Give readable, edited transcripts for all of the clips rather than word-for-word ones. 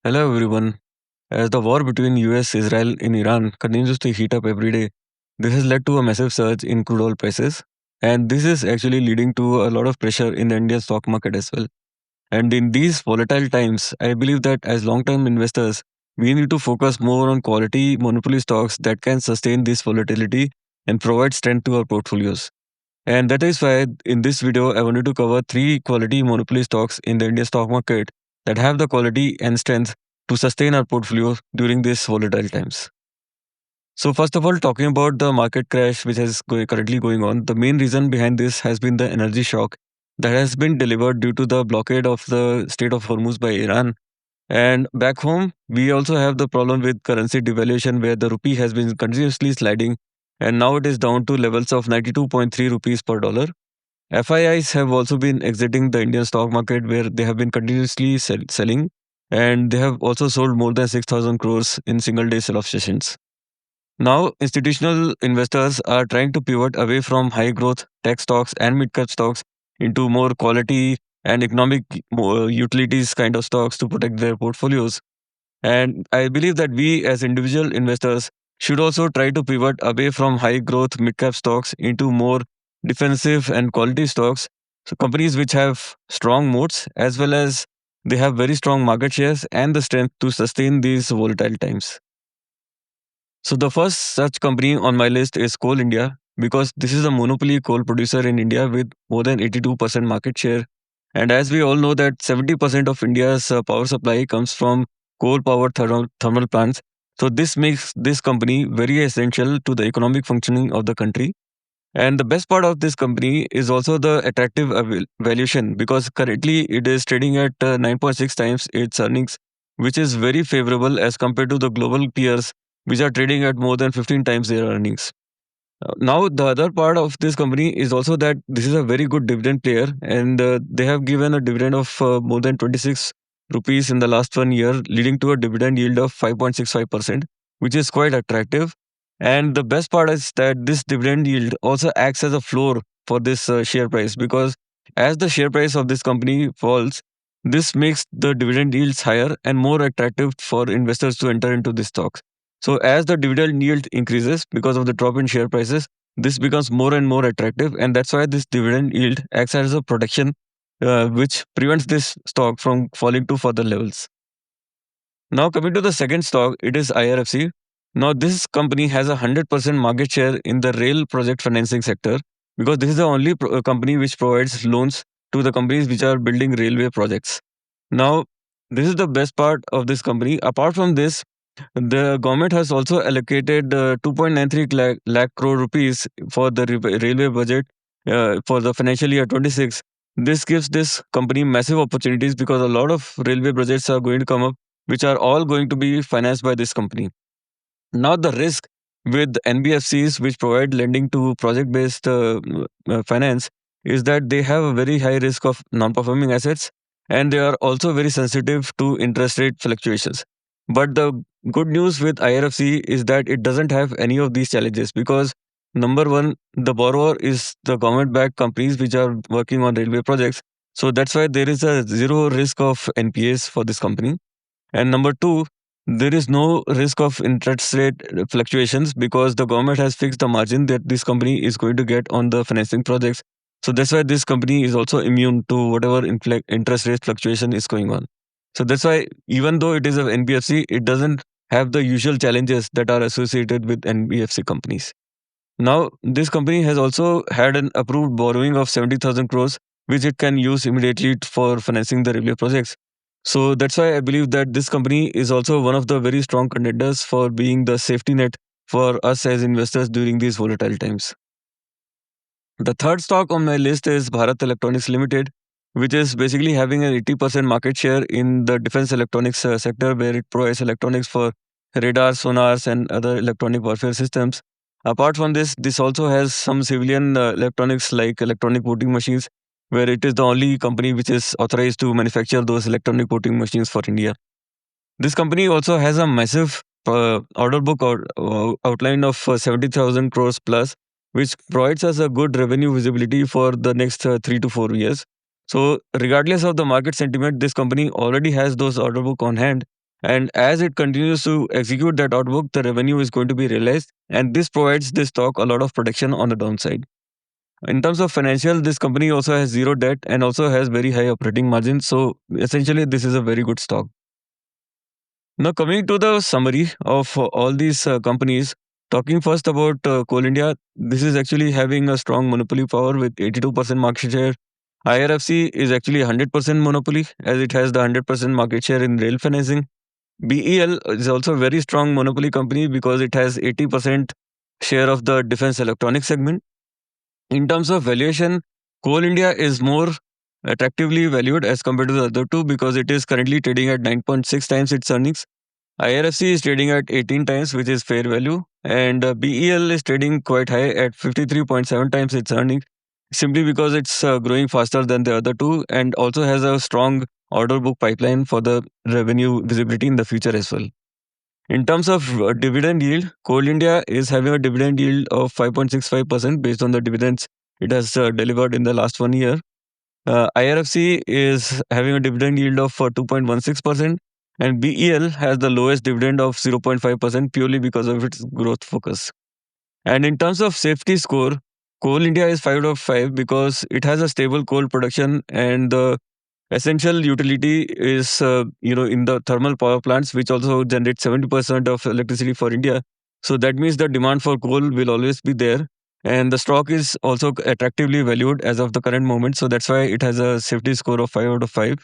Hello everyone. As the war between US, Israel, and Iran continues to heat up every day, this has led to a massive surge in crude oil prices. And this is actually leading to a lot of pressure in the Indian stock market as well. And in these volatile times, I believe that as long term investors, we need to focus more on quality monopoly stocks that can sustain this volatility and provide strength to our portfolios. And that is why in this video, I wanted to cover three quality monopoly stocks in the Indian stock market that have the quality and strength to sustain our portfolio during these volatile times. So, first of all, talking about the market crash which is currently going on, the main reason behind this has been the energy shock that has been delivered due to the blockade of the Strait of Hormuz by Iran. And back home, we also have the problem with currency devaluation where the rupee has been continuously sliding and now it is down to levels of 92.3 rupees per dollar. FIIs have also been exiting the Indian stock market where they have been continuously selling and they have also sold more than 6,000 crores in single day sell off sessions. Now, institutional investors are trying to pivot away from high growth tech stocks and mid cap stocks into more quality and economic utilities kind of stocks to protect their portfolios. And I believe that we as individual investors should also try to pivot away from high growth mid cap stocks into more defensive and quality stocks. So, companies which have strong moats as well as they have very strong market shares and the strength to sustain these volatile times. So the first such company on my list is Coal India because this is a monopoly coal producer in India with more than 82% market share. And as we all know that 70% of India's power supply comes from coal powered thermal plants. So this makes this company very essential to the economic functioning of the country. And the best part of this company is also the attractive valuation because currently it is trading at 9.6 times its earnings, which is very favorable as compared to the global peers, which are trading at more than 15 times their earnings. Now, the other part of this company is also that this is a very good dividend player, and they have given a dividend of more than 26 rupees in the last 1 year, leading to a dividend yield of 5.65%, which is quite attractive. And the best part is that this dividend yield also acts as a floor for this share price because as the share price of this company falls, this makes the dividend yields higher and more attractive for investors to enter into these stocks. So as the dividend yield increases because of the drop in share prices, this becomes more and more attractive, and that's why this dividend yield acts as a protection, which prevents this stock from falling to further levels. Now coming to the second stock, it is IRFC. Now this company has 100% market share in the rail project financing sector because this is the only company which provides loans to the companies which are building railway projects. Now this is the best part of this company. Apart from this, the government has also allocated 2.93 lakh crore rupees for the railway budget for the financial year 26. This gives this company massive opportunities because a lot of railway projects are going to come up, which are all going to be financed by this company. Now, the risk with NBFCs, which provide lending to project based finance, is that they have a very high risk of non performing assets and they are also very sensitive to interest rate fluctuations. But the good news with IRFC is that it doesn't have any of these challenges because number one, the borrower is the government backed companies which are working on railway projects. So that's why there is a zero risk of NPAs for this company. And number two, there is no risk of interest rate fluctuations because the government has fixed the margin that this company is going to get on the financing projects. So that's why this company is also immune to whatever interest rate fluctuation is going on. So that's why even though it is an NBFC, it doesn't have the usual challenges that are associated with NBFC companies. Now, this company has also had an approved borrowing of 70,000 crores, which it can use immediately for financing the railway projects. So that's why I believe that this company is also one of the very strong contenders for being the safety net for us as investors during these volatile times. The third stock on my list is Bharat Electronics Limited, which is basically having an 80% market share in the defense electronics sector, where it provides electronics for radar, sonars, and other electronic warfare systems. Apart from this, this also has some civilian electronics like electronic voting machines, where it is the only company which is authorized to manufacture those electronic voting machines for India. This company also has a massive order book outline of 70,000 crores plus, which provides us a good revenue visibility for the next 3 to 4 years. So, regardless of the market sentiment, this company already has those order book on hand, And as it continues to execute that outlook, the revenue is going to be realized, and this provides this stock a lot of protection on the downside. In terms of financial, this company also has zero debt and also has very high operating margins. So essentially, this is a very good stock. Now, coming to the summary of all these companies, talking first about Coal India, this is actually having a strong monopoly power with 82% market share. IRFC is actually 100% monopoly as it has the 100% market share in rail financing. BEL is also a very strong monopoly company because it has 80% share of the defense electronics segment. In terms of valuation, Coal India is more attractively valued as compared to the other two because it is currently trading at 9.6 times its earnings. IRFC is trading at 18 times, which is fair value, and BEL is trading quite high at 53.7 times its earnings, simply because it's growing faster than the other two and also has a strong order book pipeline for the revenue visibility in the future as well. In terms of dividend yield, Coal India is having a dividend yield of 5.65% based on the dividends it has delivered in the last 1 year. IRFC is having a dividend yield of 2.16%, and BEL has the lowest dividend of 0.5% purely because of its growth focus. And in terms of safety score, Coal India is 5 out of 5 because it has a stable coal production and the essential utility is in the thermal power plants, which also generate 70% of electricity for India. So that means the demand for coal will always be there, and the stock is also attractively valued as of the current moment. So that's why it has a safety score of 5 out of 5.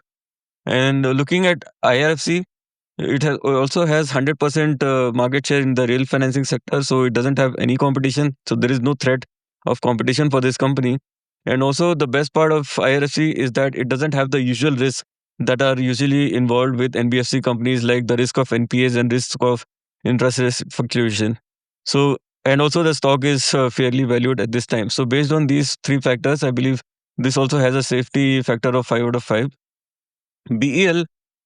And looking at IRFC, also has 100% market share in the rail financing sector, so it doesn't have any competition. So there is no threat of competition for this company. And also, the best part of IRFC is that it doesn't have the usual risks that are usually involved with NBFC companies, like the risk of NPAs and risk of interest rate fluctuation. So, and also the stock is fairly valued at this time. So, based on these three factors, I believe this also has a safety factor of 5 out of 5. BEL,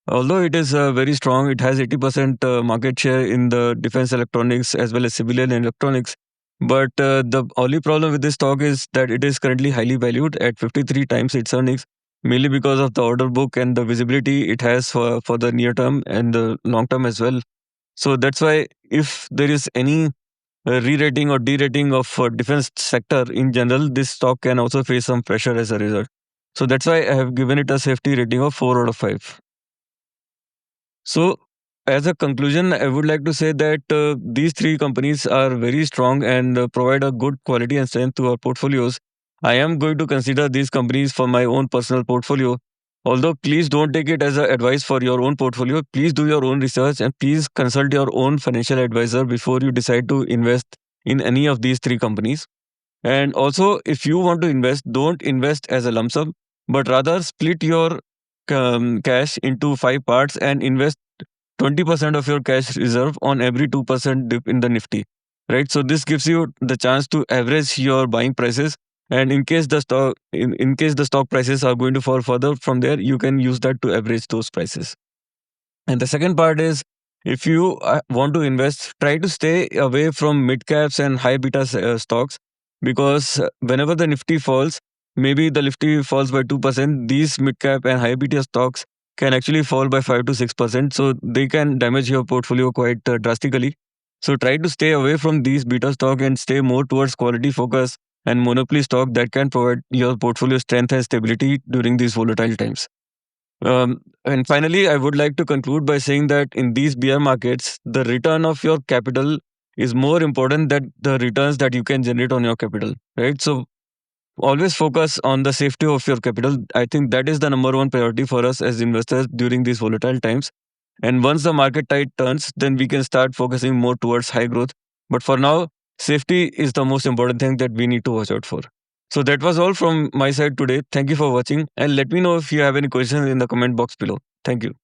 although it is very strong, it has 80% market share in the defense electronics as well as civilian electronics. But the only problem with this stock is that it is currently highly valued at 53 times its earnings, mainly because of the order book and the visibility it has for the near term and the long term as well. So that's why if there is any re-rating or de-rating of defense sector in general, this stock can also face some pressure as a result. So that's why I have given it a safety rating of 4 out of 5. So, as a conclusion, I would like to say that these three companies are very strong and provide a good quality and strength to our portfolios. I am going to consider these companies for my own personal portfolio. Although, please don't take it as a advice for your own portfolio. Please do your own research and please consult your own financial advisor before you decide to invest in any of these three companies. And also, if you want to invest, don't invest as a lump sum, but rather split your cash into five parts and invest 20% of your cash reserve on every 2% dip in the Nifty. Right. So this gives you the chance to average your buying prices. And in case the stock prices are going to fall further from there, you can use that to average those prices. And the second part is, if you want to invest, try to stay away from mid caps and high beta stocks, because whenever the Nifty falls, maybe the Nifty falls by 2%, these mid cap and high beta stocks can actually fall by 5 to 6%. So they can damage your portfolio quite drastically. So try to stay away from these beta stock and stay more towards quality focus and monopoly stock that can provide your portfolio strength and stability during these volatile times. And finally, I would like to conclude by saying that in these bear markets, the return of your capital is more important than the returns that you can generate on your capital, right? So always focus on the safety of your capital. I think that is the number one priority for us as investors during these volatile times. And once the market tide turns, then we can start focusing more towards high growth. But for now, safety is the most important thing that we need to watch out for. So that was all from my side today. Thank you for watching, and let me know if you have any questions in the comment box below. Thank you.